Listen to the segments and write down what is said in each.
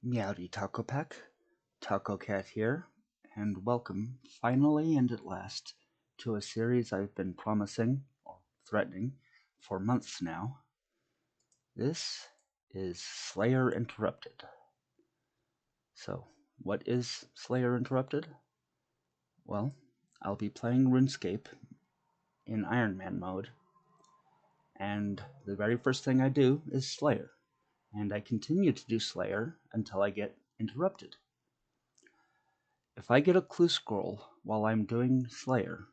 Meowdy Taco Pack, TaCoCaT here, and welcome, finally and at last, to a series I've been promising, or threatening, for months now. This is Slayer Interrupted. So, what is Slayer Interrupted? Well, I'll be playing RuneScape in Iron Man mode, and the very first thing I do is Slayer, and I continue to do Slayer until I get interrupted. If I get a clue scroll while I'm doing Slayer,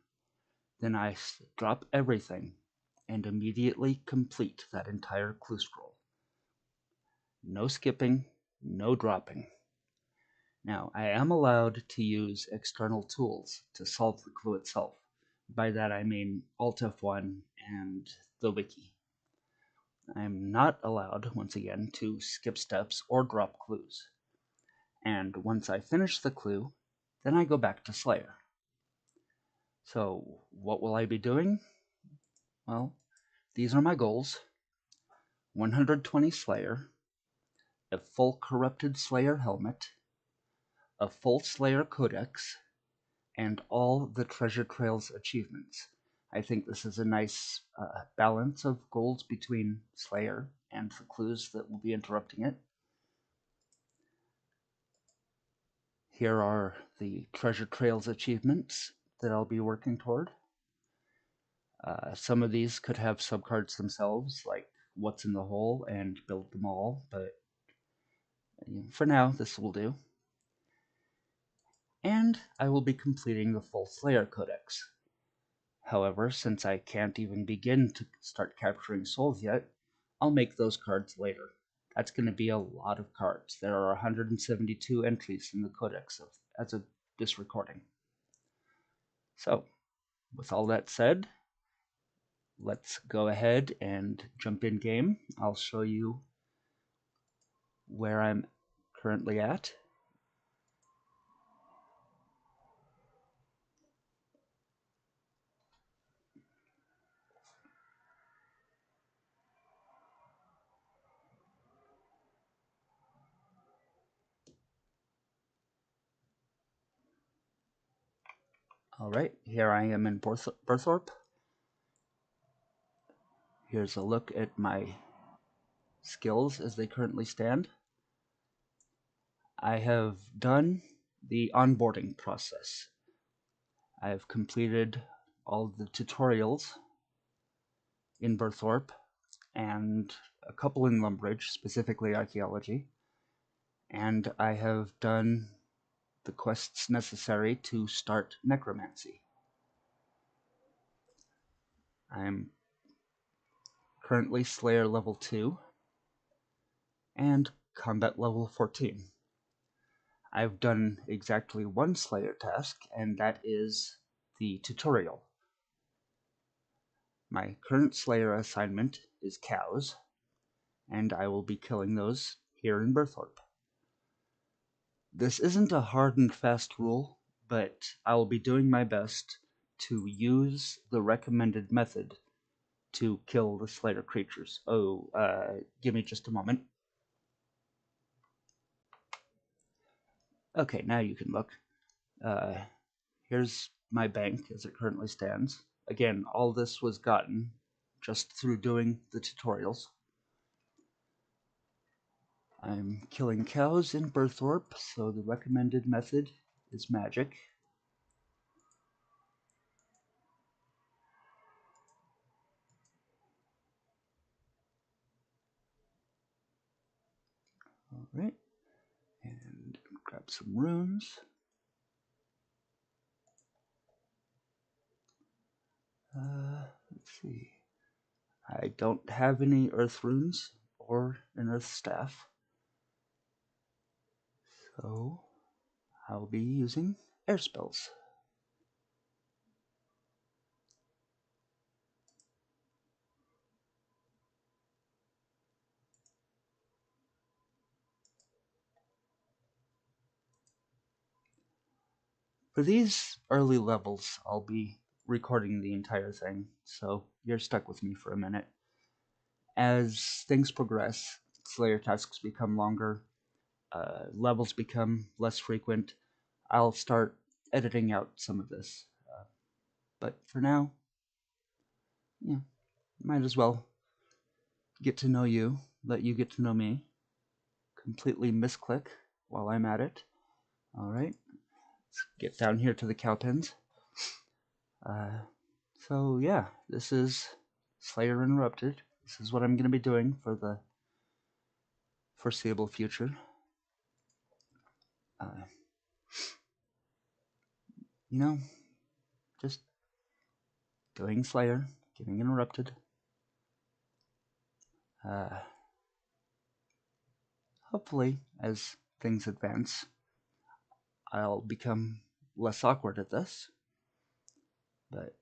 then I drop everything and immediately complete that entire clue scroll. No skipping, no dropping. Now, I am allowed to use external tools to solve the clue itself. By that I mean Alt F1 and the wiki. I'm not allowed, once again, to skip steps or drop clues. And once I finish the clue, then I go back to Slayer. So, what will I be doing? Well, these are my goals. 120 Slayer, a full corrupted Slayer helmet, a full Slayer codex, and all the Treasure Trails achievements. I think this is a nice balance of goals between Slayer and the clues that will be interrupting it. Here are the Treasure Trails achievements that I'll be working toward. Some of these could have subcards themselves, like What's in the Hole and Build them All, but for now, this will do. And I will be completing the full Slayer Codex. However, since I can't even begin to start capturing souls yet, I'll make those cards later. That's going to be a lot of cards. There are 172 entries in the Codex as of this recording. So, with all that said, let's go ahead and jump in game. I'll show you where I'm currently at. Alright, here I am in Berthorpe. Here's a look at my skills as they currently stand. I have done the onboarding process. I've completed all the tutorials in Berthorpe and a couple in Lumbridge, specifically archaeology, and I have done the quests necessary to start necromancy. I'm currently Slayer level 2 and combat level 14. I've done exactly one Slayer task, and that is the tutorial. My current Slayer assignment is cows, and I will be killing those here in Berthorpe. This isn't a hard and fast rule, but I will be doing my best to use the recommended method to kill the Slayer creatures. Give me just a moment. Okay, now you can look. Here's my bank as it currently stands. Again, all this was gotten just through doing the tutorials. I'm killing cows in Berthorpe, so the recommended method is magic. Alright, and grab some runes. Let's see. I don't have any earth runes or an earth staff, so I'll be using air spells. For these early levels, I'll be recording the entire thing, so you're stuck with me for a minute. As things progress, Slayer tasks become longer, levels become less frequent, I'll start editing out some of this. But for now, yeah, might as well get to know you, let you get to know me. Completely misclick while I'm at it. Alright, let's get down here to the cow pens. So yeah, this is Slayer Interrupted. This is what I'm going to be doing for the foreseeable future. You know, just doing Slayer, getting interrupted. Hopefully, as things advance, I'll become less awkward at this. But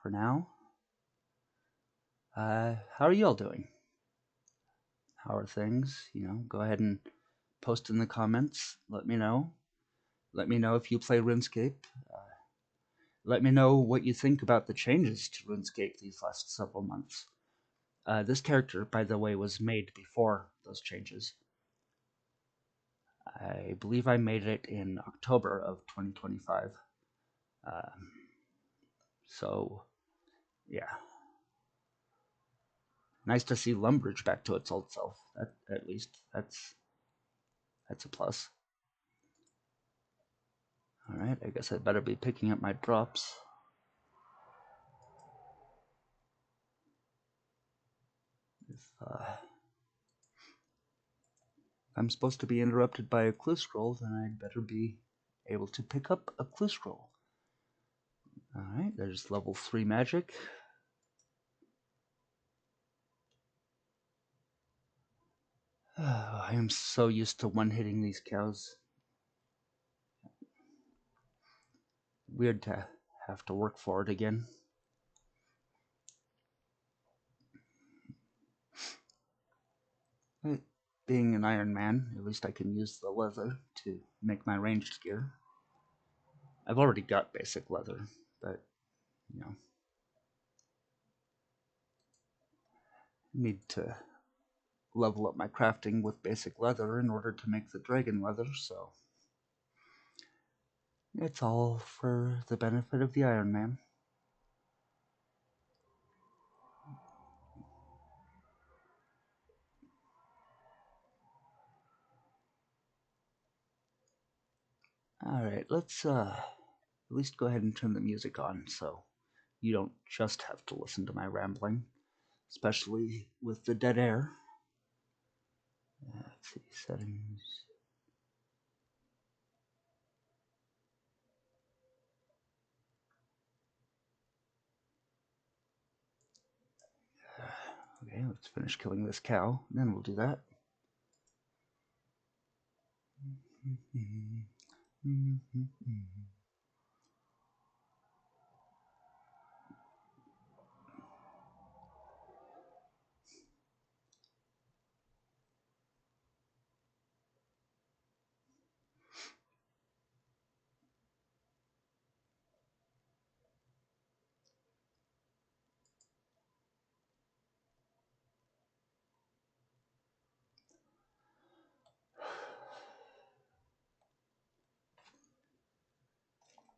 for now, how are you all doing? How are things? You know, go ahead and post in the comments. Let me know. Let me know if you play RuneScape. Let me know what you think about the changes to RuneScape these last several months. This character, by the way, was made before those changes. I believe I made it in October of 2025. So, yeah. Nice to see Lumbridge back to its old self. At least that's a plus. Alright, I guess I'd better be picking up my drops. If I'm supposed to be interrupted by a clue scroll, then I'd better be able to pick up a clue scroll. Alright, there's level 3 magic. I am so used to one-hitting these cows. Weird to have to work for it again. But being an Iron Man, at least I can use the leather to make my ranged gear. I've already got basic leather, but, you know, need to level up my crafting with basic leather in order to make the dragon leather, so it's all for the benefit of the Iron Man. Alright, let's at least go ahead and turn the music on so you don't just have to listen to my rambling, especially with the dead air. Let's see, settings. Okay, let's finish killing this cow, and then we'll do that.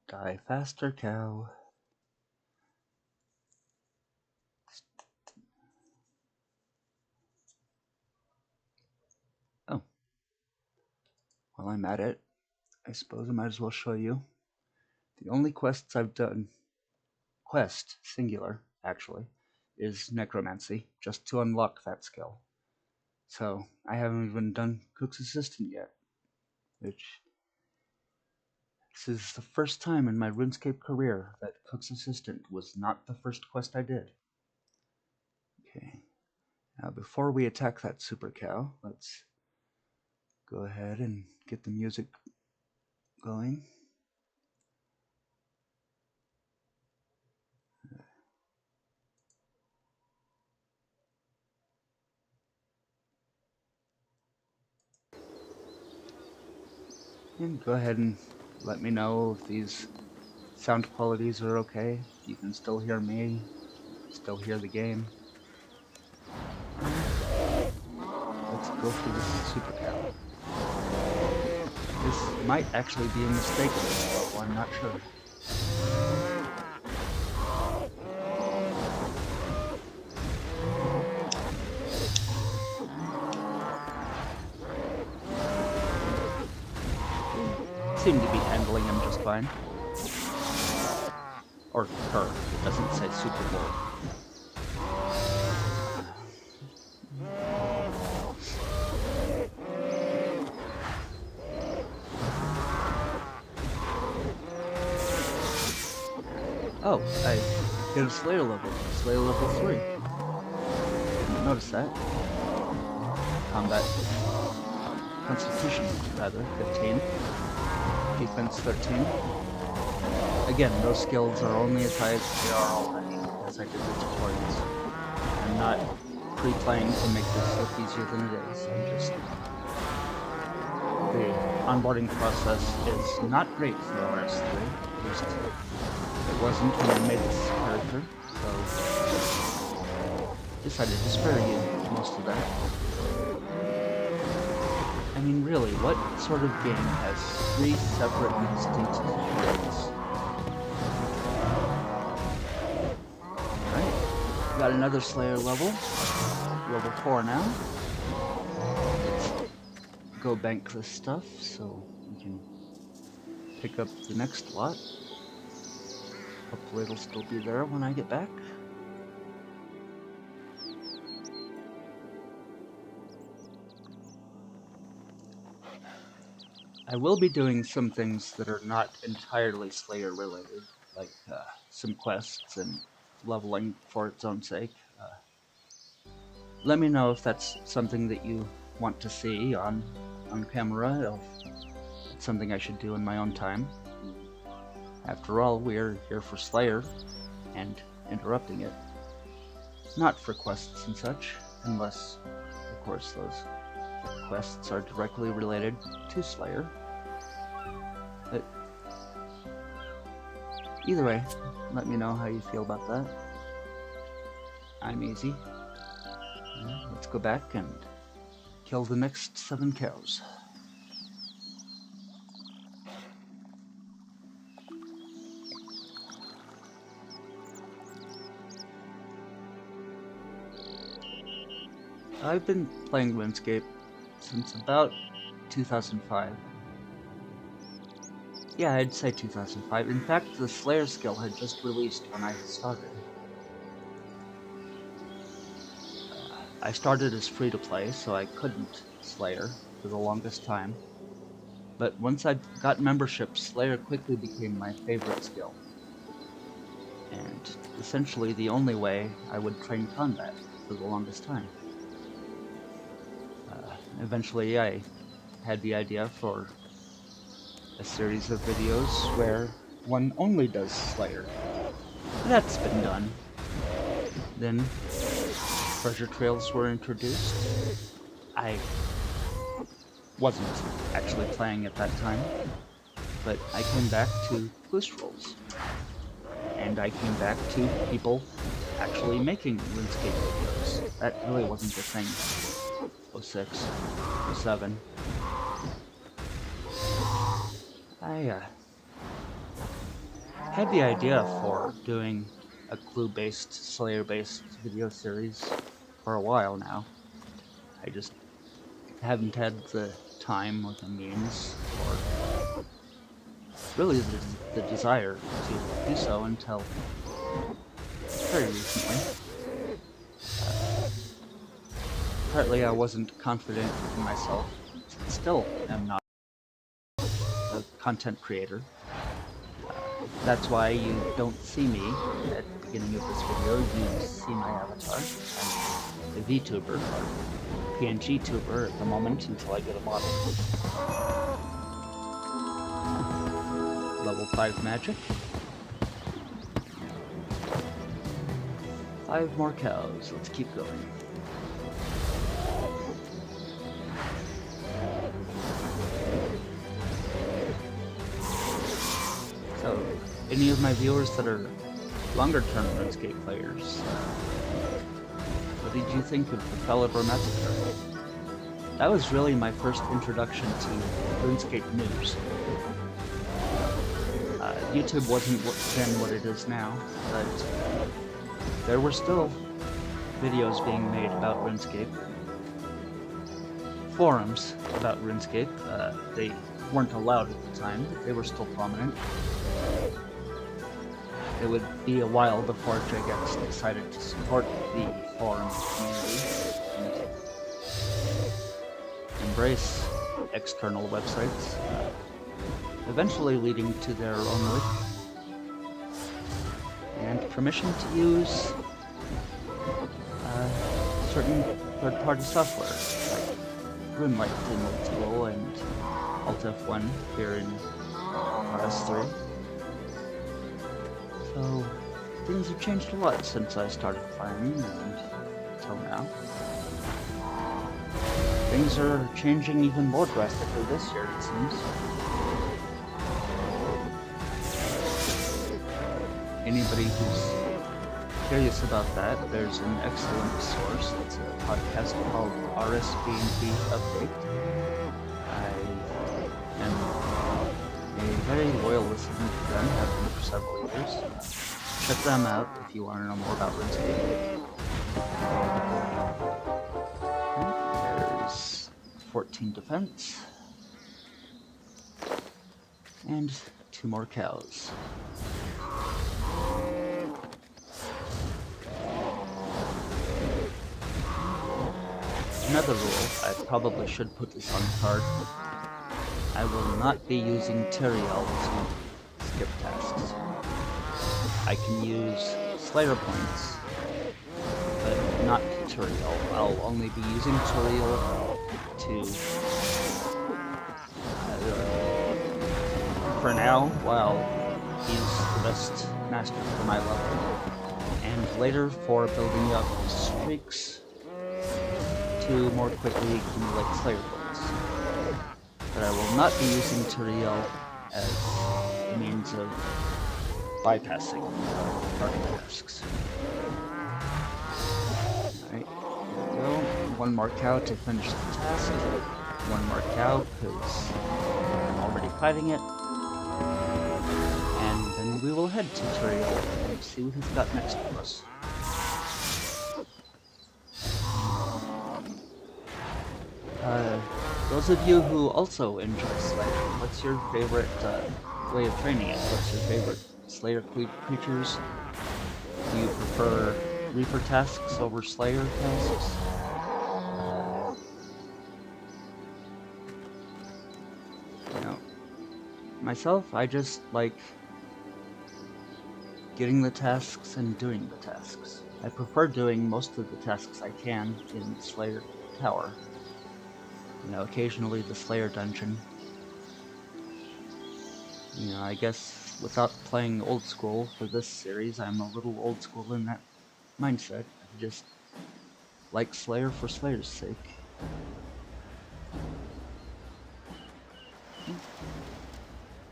Die faster, cow. Oh. While I'm at it, I suppose I might as well show you. The only quests I've done, quest, singular, actually, is necromancy, just to unlock that skill. So, I haven't even done Cook's Assistant yet, which this is the first time in my RuneScape career that Cook's Assistant was not the first quest I did. Okay, now before we attack that super cow, let's go ahead and get the music going. And go ahead and let me know if these sound qualities are okay. You can still hear me, still hear the game. Let's go for this super cow. This might actually be a mistake, though I'm not sure. Seem to be handling him just fine. Or her. It doesn't say Super Bowl. Oh, I hit a Slayer level. Slayer level 3. Didn't notice that. Combat. Constitution, rather, 15. Defense 13. Again, those skills are only as high as they are already, as I did the tutorials. I'm not pre-playing to make this look easier than it is. I'm just... The onboarding process is not great for RS3. At least it wasn't when I made this character, so... decided to spare you most of that. I mean, really, what sort of game has 3 separate and distinct tutorials? Alright, got another Slayer level. Level 4 now. Let's go bank this stuff so we can pick up the next lot. Hopefully it'll still be there when I get back. I will be doing some things that are not entirely Slayer related, like some quests and leveling for its own sake. Let me know if that's something that you want to see on camera, if it's something I should do in my own time. After all, we're here for Slayer, and interrupting it. Not for quests and such, unless, of course, those quests are directly related to Slayer. But either way, let me know how you feel about that. I'm easy. Let's go back and kill the next 7 cows. I've been playing RuneScape since about 2005. Yeah, I'd say 2005. In fact, the Slayer skill had just released when I started. I started as free-to-play, so I couldn't Slayer for the longest time. But once I got membership, Slayer quickly became my favorite skill. And essentially the only way I would train combat for the longest time. Eventually I had the idea for a series of videos where one only does Slayer. That's been done. Then treasure trails were introduced. I wasn't actually playing at that time, but I came back to boost rolls. And I came back to people actually making RuneScape videos. That really wasn't the thing. 06, 07. I had the idea for doing a clue-based, Slayer-based video series for a while now. I just haven't had the time or the means, or really the desire to do so until very recently. Partly I wasn't confident in myself, still am not a content creator. That's why you don't see me at the beginning of this video. You see my avatar. I'm a VTuber, or PNG tuber at the moment until I get a model. Level 5 magic. 5 more cows. Let's keep going. So, any of my viewers that are longer-term RuneScape players, what did you think of the Peril Massacre? that was really my first introduction to RuneScape news. YouTube wasn't then what it is now, but there were still videos being made about RuneScape. Forums about RuneScape. They weren't allowed at the time, but they were still prominent. It would be a while before TaCoCaT decided to support the forum community and embrace external websites, eventually leading to their own link and permission to use certain third-party software, like RuneLite in old school and Alt F1 here in RS3. So things have changed a lot since I started playing and until now. Things are changing even more drastically this year, it seems. Anybody who's curious about that, there's an excellent source. It's a podcast called RS3 Update. I am a very loyal listener to them, have been for several years. Check them out if you want to know more about RuneScape. There's 14 defense. And 2 more cows. Another rule, I probably should put this on the card. I will not be using Peril to skip tasks. I can use Slayer points, but not Peril. I'll only be using Peril to, for now, while he's the best master for my level, and later for building up streaks to more quickly accumulate Slayer points. But I will not be using Peril as a means of bypassing target tasks. Alright, there we go. 1 more cow to finish the task. 1 more cow because I'm already fighting it. And then we will head to Peril and see what he's got next for us. Those of you who also enjoy Slayer, what's your favorite way of training it? What's your favorite Slayer creatures? Do you prefer Reaper tasks over Slayer tasks? You know, myself, I just like getting the tasks and doing the tasks. I prefer doing most of the tasks I can in Slayer Tower. You know, occasionally the Slayer dungeon. You know, I guess without playing old school for this series, I'm a little old school in that mindset. I just like Slayer for Slayer's sake.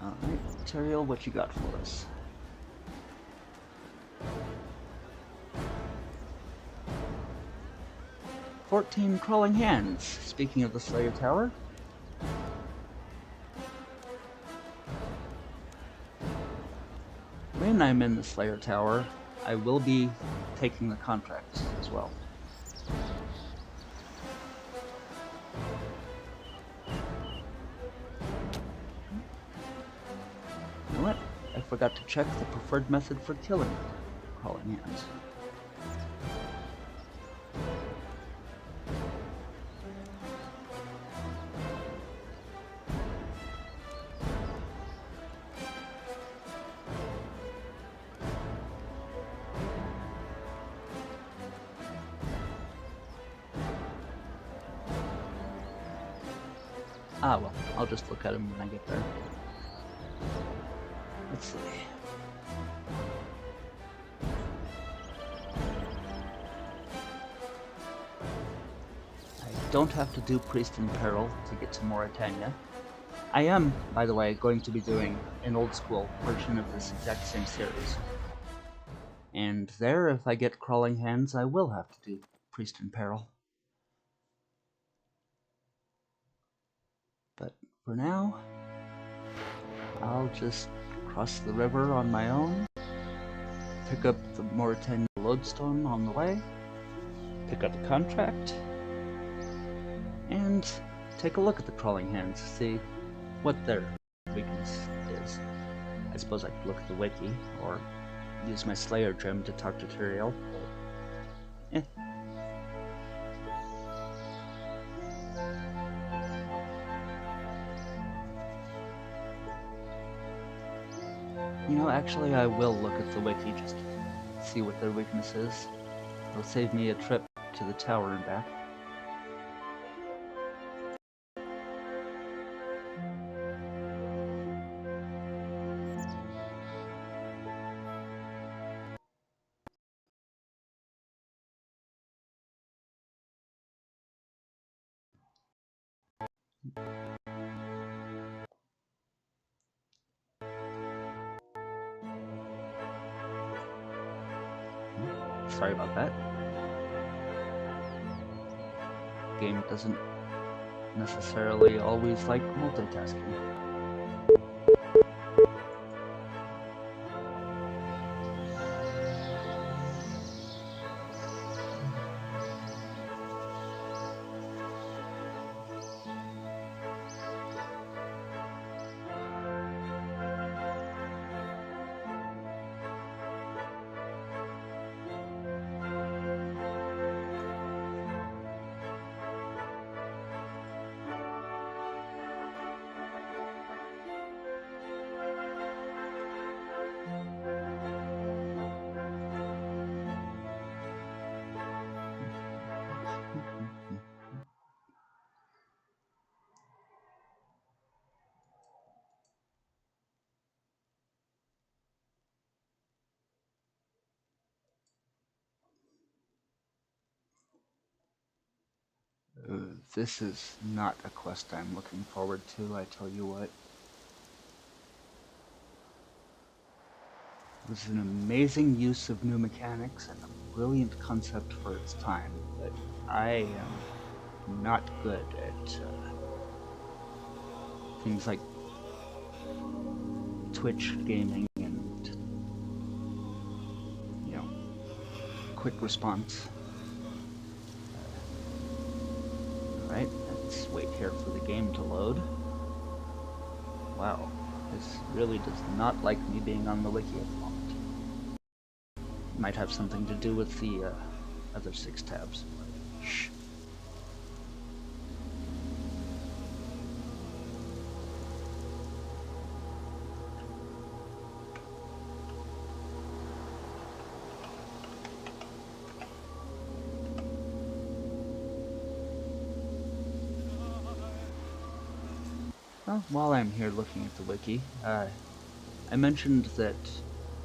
Alright, Peril, what you got for us? "14 crawling hands." Speaking of the Slayer Tower. When I'm in the Slayer Tower, I will be taking the contracts as well. You know what? I forgot to check the preferred method for killing crawling hands. Ah, well, I'll just look at him when I get there. Let's see. I don't have to do Priest in Peril to get to Morytania. I am, by the way, going to be doing an old school version of this exact same series. And there, if I get crawling hands, I will have to do Priest in Peril. for now, I'll just cross the river on my own, pick up the Morytania lodestone on the way, pick up the contract, and take a look at the crawling hands, see what their weakness is. I suppose I could look at the wiki, or use my Slayer gem to talk to Peril, but You know, actually I will look at the wiki just to see what their weakness is. It'll save me a trip to the tower and back. Sorry about that. Game doesn't necessarily always like multitasking. This is not a quest I'm looking forward to, I tell you what. It was an amazing use of new mechanics and a brilliant concept for its time, but I am not good at things like Twitch gaming and, you know, quick response. Alright, let's wait here for the game to load. Wow, this really does not like me being on the wiki at the moment. Might have something to do with the other 6 tabs. Shh. Well, while I'm here looking at the wiki, I mentioned that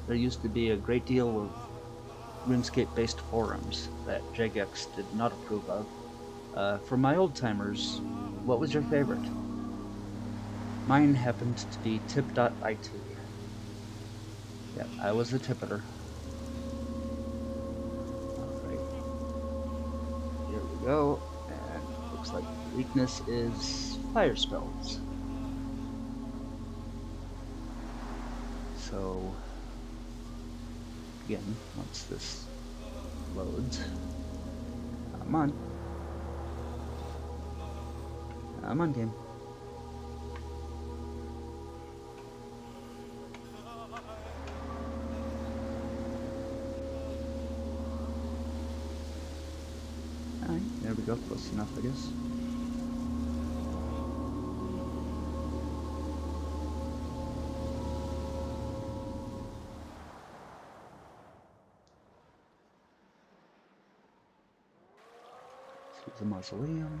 there used to be a great deal of RuneScape-based forums that Jagex did not approve of. For my old-timers, what was your favorite? Mine happened to be tip.it. Yeah, I was a tippeter. Alright. Here we go, and looks like the weakness is fire spells. So, again, once this loads, come on. Come on, game. Alright, there we go, close enough, I guess. The mausoleum.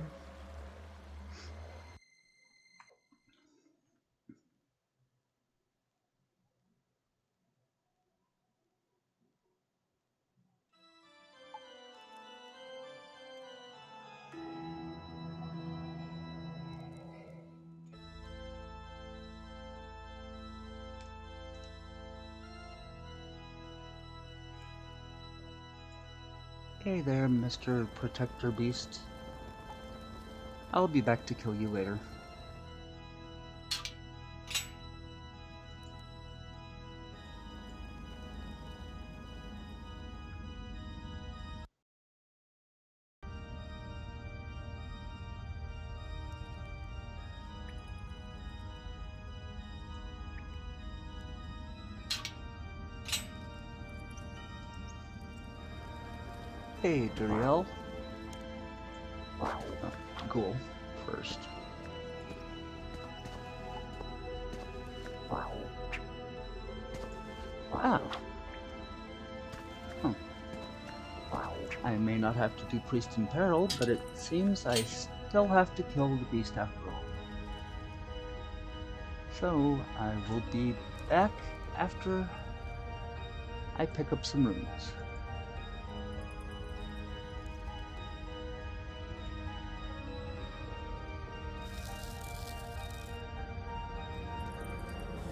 Hey there, Mr. Protector Beast. I'll be back to kill you later. Hey, Peril. Oh, ghoul first. Ah. Oh. I may not have to do Priest in Peril, but it seems I still have to kill the beast after all. So, I will be back after I pick up some runes.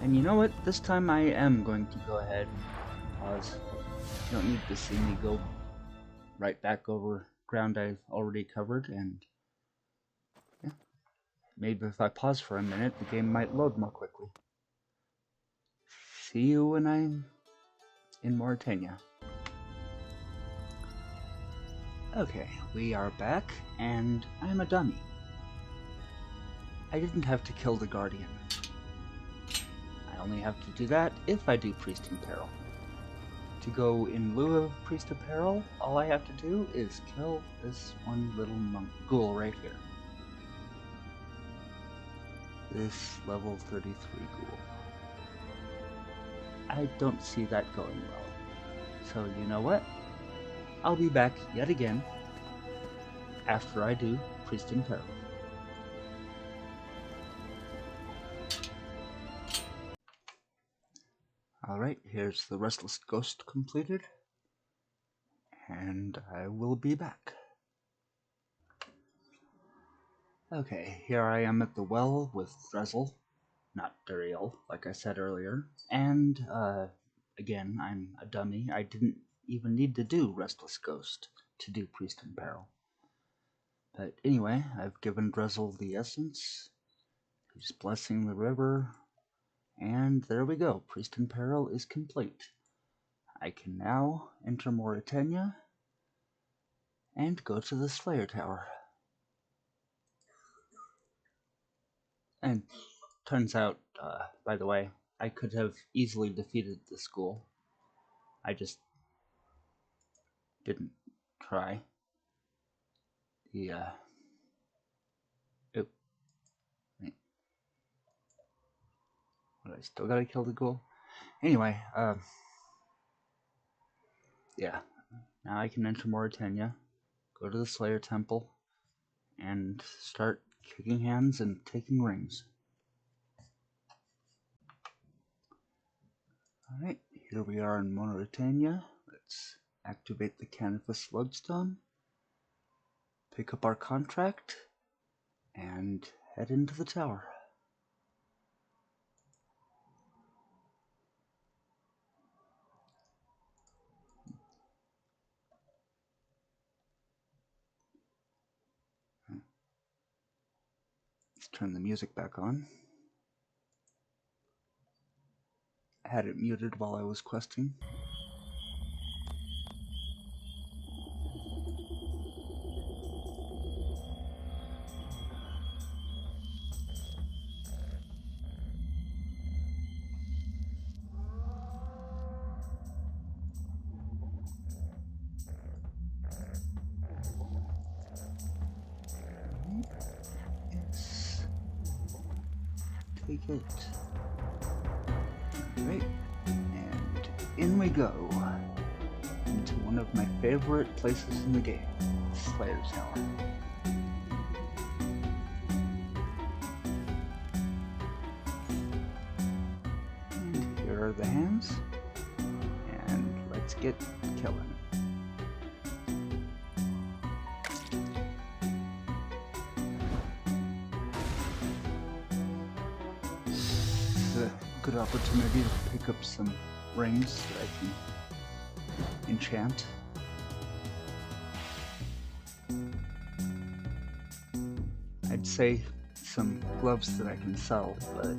And you know what? This time I am going to go ahead and pause. You don't need to see me go right back over ground I've already covered, and yeah, maybe if I pause for a minute, the game might load more quickly. See you when I'm in Morytania. Okay, we are back, and I'm a dummy. I didn't have to kill the Guardian. I only have to do that if I do Priest in Peril. To go in lieu of Priest of Peril, all I have to do is kill this one little ghoul right here. This level 33 ghoul. I don't see that going well. So you know what? I'll be back yet again after I do Priest in Peril. Alright, here's the Restless Ghost completed, and I will be back. Okay, here I am at the well with Drezel, not Peril, like I said earlier, and, again, I'm a dummy. I didn't even need to do Restless Ghost to do Priest in Peril. But anyway, I've given Drezel the essence, he's blessing the river, and there we go, Priest in Peril is complete. I can now enter Morytania and go to the Slayer Tower. And turns out, by the way, I could have easily defeated the school. I just didn't try. But I still gotta kill the ghoul. Anyway, yeah. Now I can enter Morytania, go to the Slayer Temple, and start kicking hands and taking rings. Alright, here we are in Morytania. Let's activate the Canvas Lodestone, pick up our contract, and head into the tower. Let's turn the music back on. I had it muted while I was questing. Yes. Take it. Right. And in we go. Into one of my favorite places in the game, Slayer Tower. And here are the hands. And let's get killing. It's a good opportunity to pick up some rings that I can enchant. I'd say some gloves that I can sell, but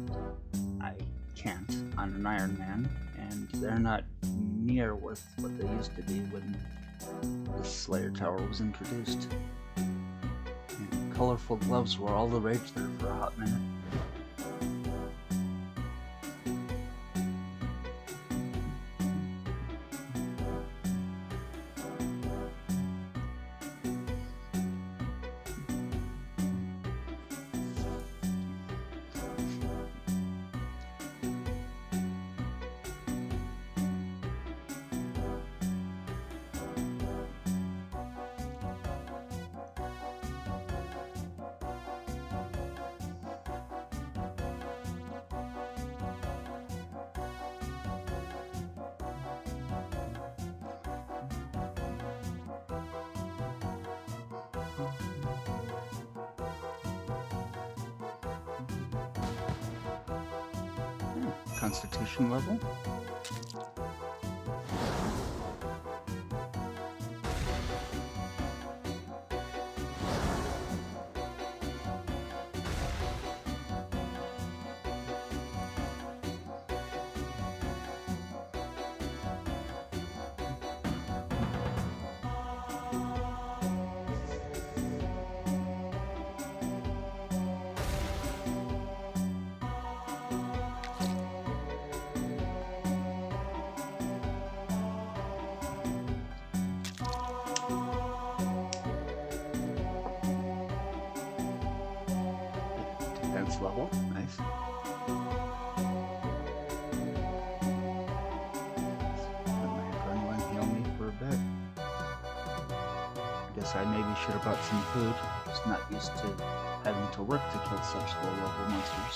I can't on an Iron Man, and they're not near worth what they used to be when the Slayer Tower was introduced. And colorful gloves were all the rage there for a hot minute. Constitution level. Defense level, nice. Let my adrenaline heal me for a bit. I guess I maybe should have brought some food. Just not used to having to work to kill such low level monsters.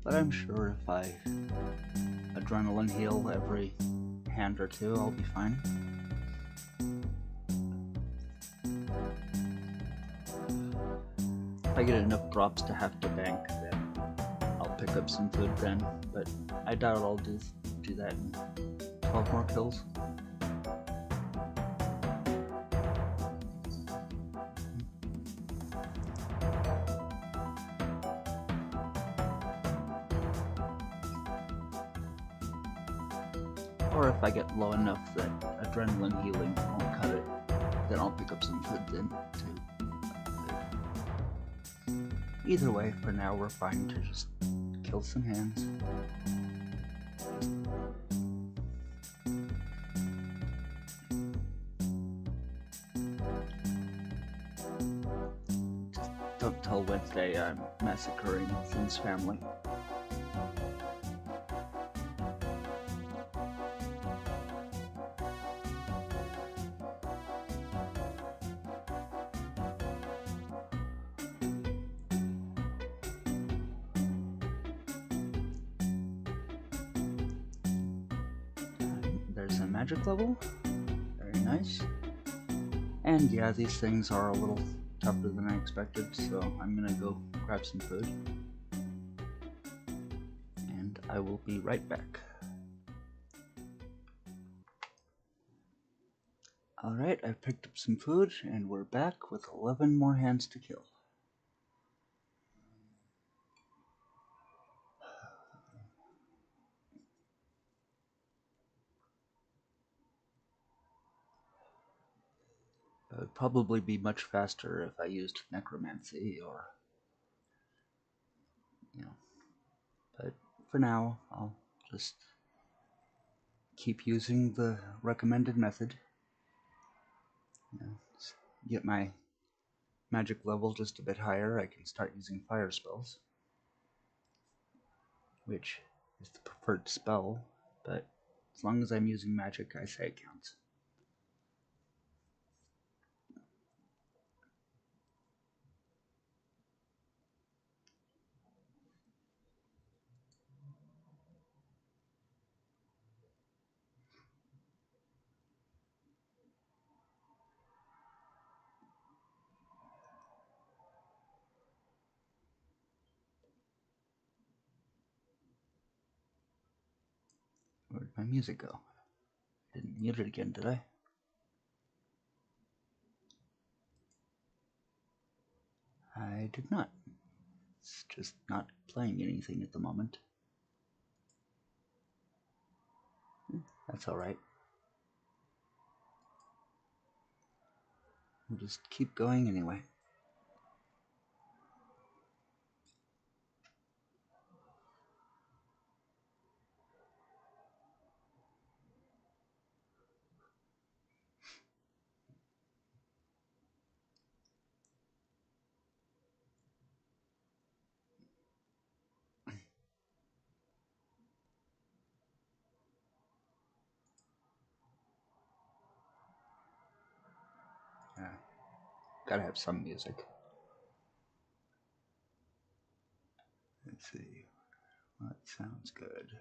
But I'm sure if I adrenaline heal every hand or two, I'll be fine. If I get enough drops to have to bank, then I'll pick up some food then, but I doubt I'll do that in 12 more kills. Or if I get low enough that adrenaline healing won't cut it, then I'll pick up some food then too. Either way, for now we're fine to just kill some hands. Just don't tell Wednesday I'm massacring Finn's family. There's a magic level, very nice. And yeah, these things are a little tougher than I expected, so I'm gonna go grab some food. And I will be right back. Alright, I've picked up some food, and we're back with 11 more hands to kill. It would probably be much faster if I used necromancy or, but for now I'll just keep using the recommended method. Get my magic level just a bit higher, I can start using fire spells, which is the preferred spell, but as long as I'm using magic, I say it counts. Where did my music go? I didn't mute it again, did I? I did not. It's just not playing anything at the moment. That's alright. We'll just keep going anyway. Gotta have some music. Let's see. What sounds good?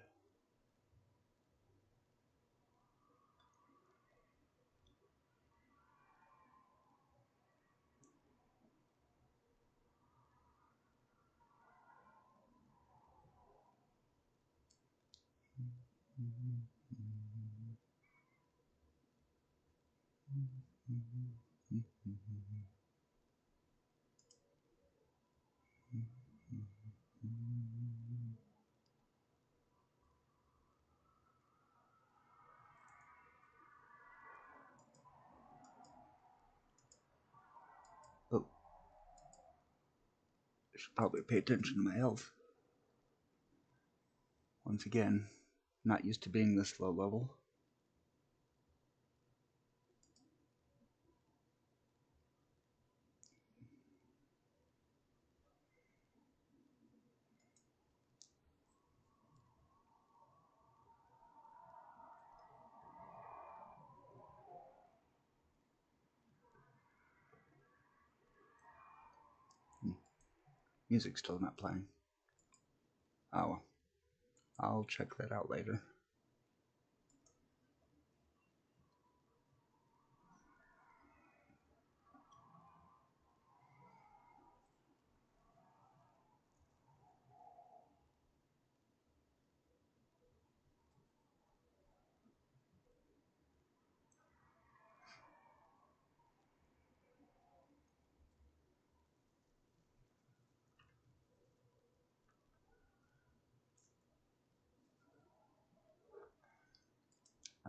Oh, I should probably pay attention to my health. Once again, not used to being this low level. Music's still not playing. Oh, I'll check that out later.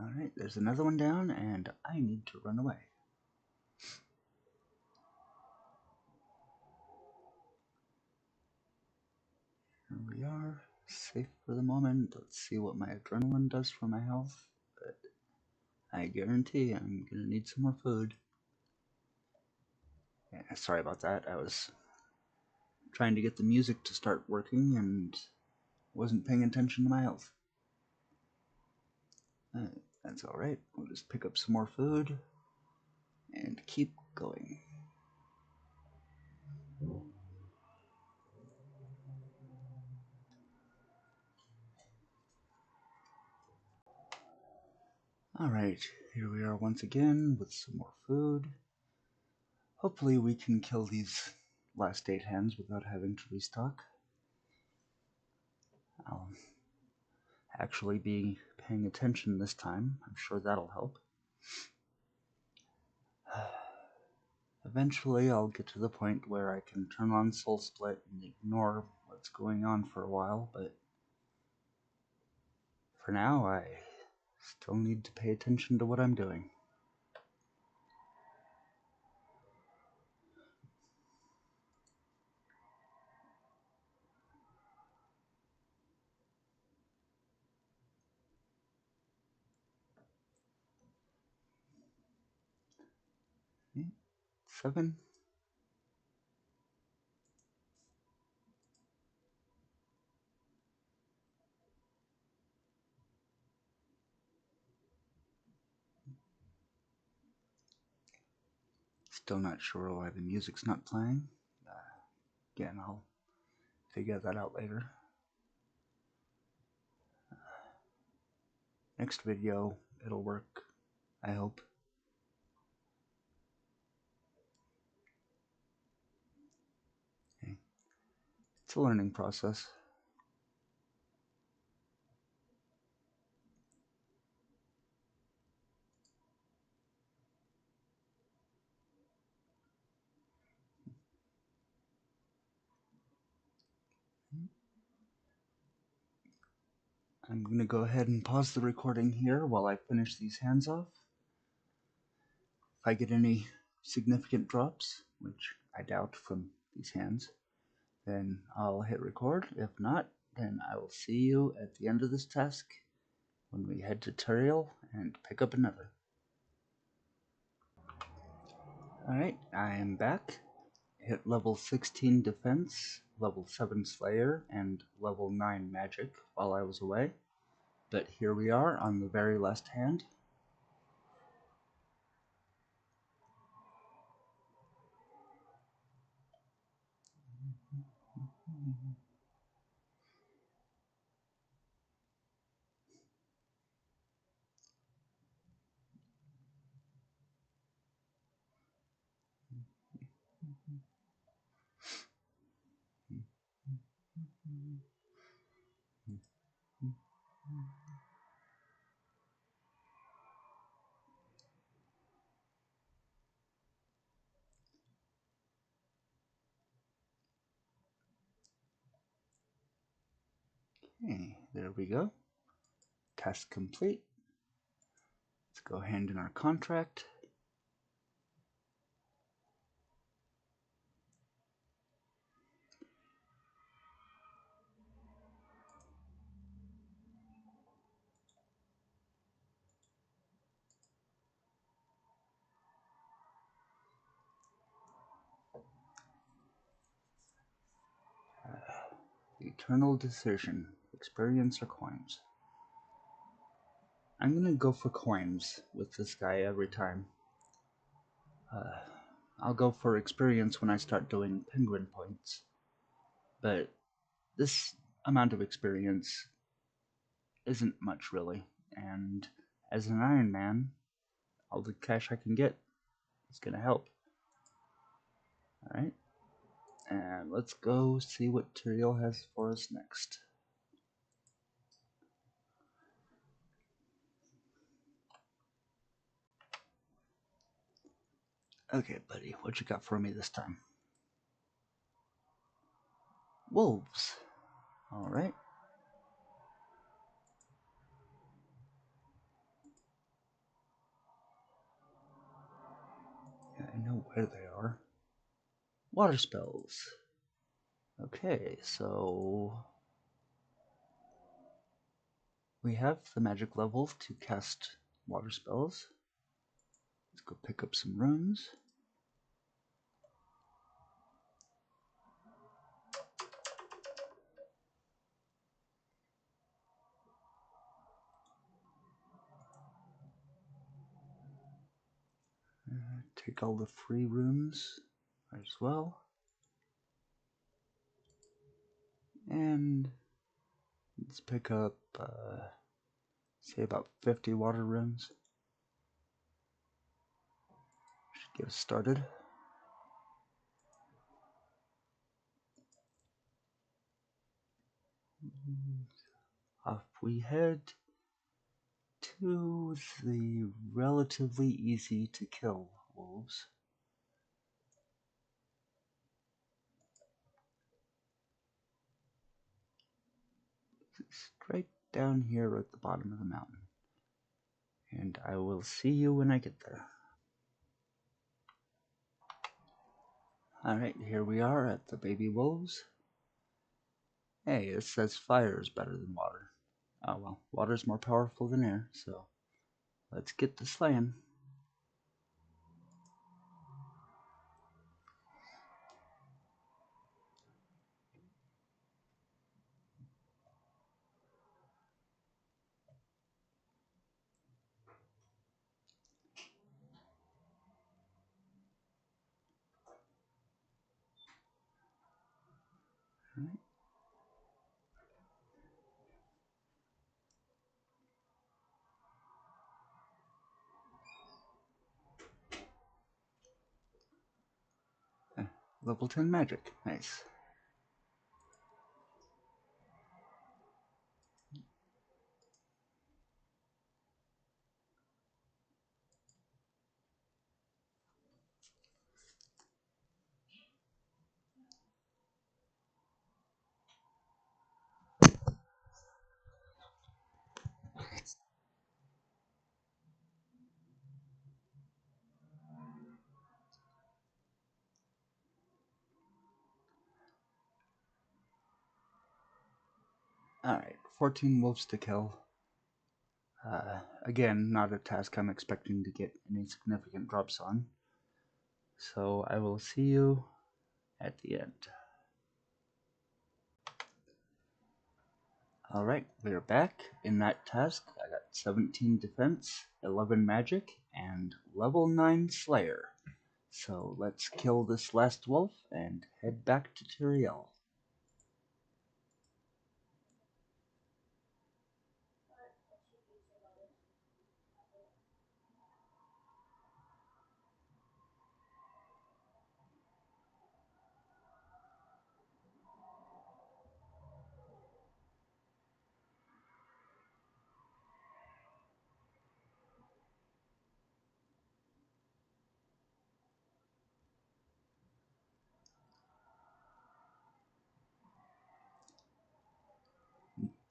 Alright, there's another one down, and I need to run away. Here we are, safe for the moment. Let's see what my adrenaline does for my health. But I guarantee I'm gonna need some more food. Yeah, sorry about that. I was trying to get the music to start working and wasn't paying attention to my health. That's alright. We'll just pick up some more food and keep going. Alright, here we are once again with some more food. Hopefully we can kill these last 8 hands without having to restock. I'll actually be paying attention this time. I'm sure that'll help. Eventually I'll get to the point where I can turn on Soul Split and ignore what's going on for a while, but for now I still need to pay attention to what I'm doing. Okay, 7. Still not sure why the music's not playing. Again, I'll figure that out later. Next video, it'll work, I hope. Okay. It's a learning process. I'm going to go ahead and pause the recording here while I finish these hands off. If I get any significant drops, which I doubt from these hands, then I'll hit record. If not, then I will see you at the end of this task when we head to Peril and pick up another. Alright, I am back. Hit level 16 defense, level 7 slayer, and level 9 magic while I was away. But here we are on the very last hand. Hey, there we go. Task complete. Let's go hand in our contract. Eternal decision. Experience or coins? I'm gonna go for coins with this guy every time. I'll go for experience when I start doing penguin points. But this amount of experience isn't much really. And as an Iron Man, all the cash I can get is gonna help. Alright. And let's go see what Peril has for us next. Okay, buddy, what you got for me this time? Wolves. Alright. Yeah, I know where they are. Water spells. Okay, so we have the magic level to cast water spells. Let's go pick up some runes. Take all the free runes as well. And let's pick up, say about 50 water runes. Should get us started. Off we head to the relatively easy to kill wolves. Straight down here at the bottom of the mountain. And I will see you when I get there. Alright, here we are at the baby wolves. Hey, it says fire is better than water. Oh well, water's more powerful than air, so let's get to slaying. Alright. Level 10 magic, nice. Alright, 14 wolves to kill. Again, not a task I'm expecting to get any significant drops on. So I will see you at the end. Alright, we're back. In that task, I got 17 defense, 11 magic, and level 9 slayer. So let's kill this last wolf and head back to Peril.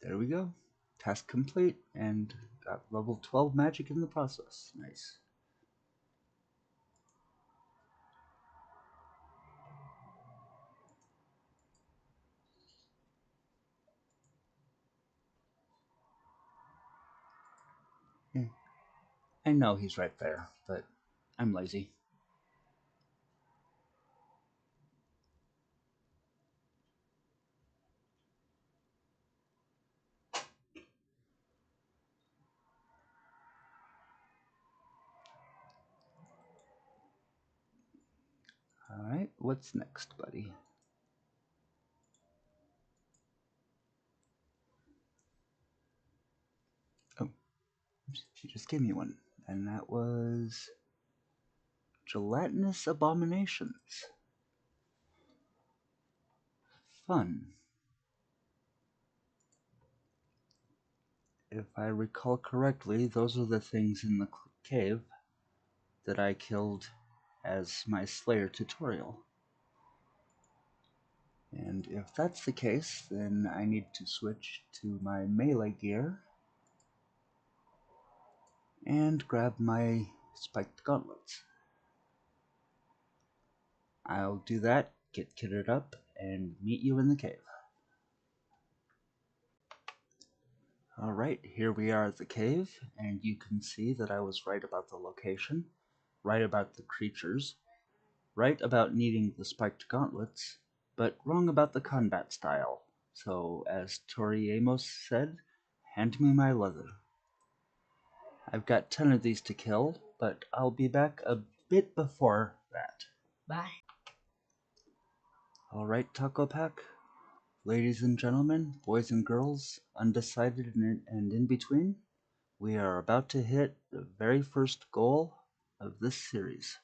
There we go. Task complete, and got level 12 magic in the process. Nice. Yeah. I know he's right there, but I'm lazy. Alright, what's next, buddy? Oh, she just gave me one. And that was gelatinous abominations. Fun. If I recall correctly, those are the things in the cave that I killed as my Slayer tutorial. And if that's the case, then I need to switch to my melee gear and grab my spiked gauntlets. I'll do that, get kitted up, and meet you in the cave. Alright, here we are at the cave, and you can see that I was right about the location, right about the creatures, right about needing the spiked gauntlets, but wrong about the combat style. So, as Tori Amos said, hand me my leather. I've got 10 of these to kill, but I'll be back a bit before that. Bye. Alright, TaCoCaT. Ladies and gentlemen, boys and girls, undecided and in between, we are about to hit the very first goal of this series.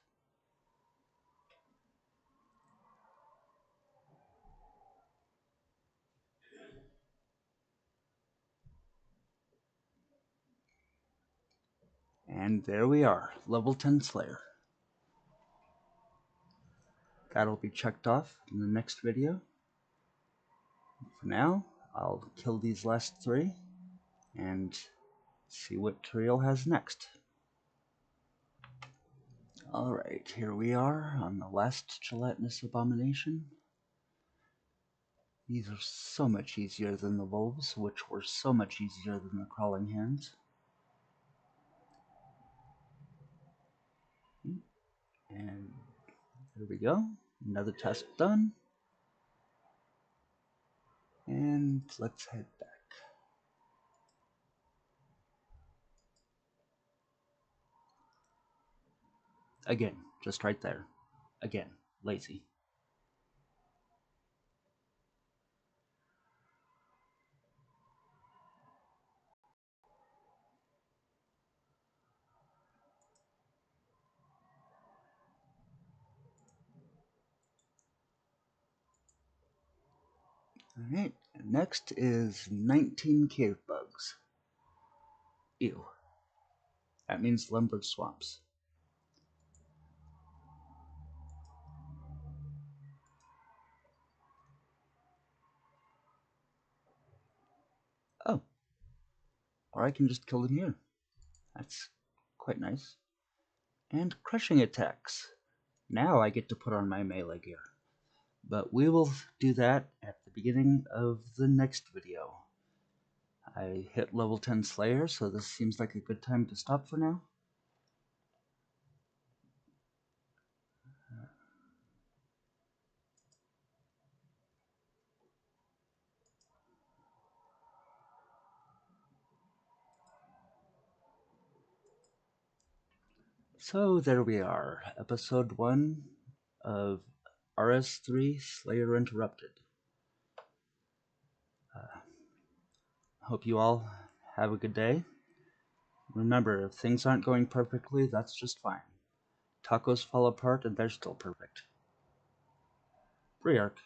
And there we are, level 10 Slayer. That'll be checked off in the next video. For now, I'll kill these last 3 and see what Peril has next. Alright, here we are on the last gelatinous abomination. These are so much easier than the wolves, which were so much easier than the crawling hands. And there we go, another task done. And let's head back. Again, just right there. Again, lazy. Alright, next is 19 cave bugs. Ew. That means lumbered swamps. Oh. Or I can just kill them here. That's quite nice. And crushing attacks. Now I get to put on my melee gear. But we will do that at the beginning of the next video. I hit level 10 Slayer, so this seems like a good time to stop for now. So there we are, episode 1 of RS3 Slayer Interrupted. Hope you all have a good day. Remember, if things aren't going perfectly, that's just fine. Tacos fall apart and they're still perfect. Briark.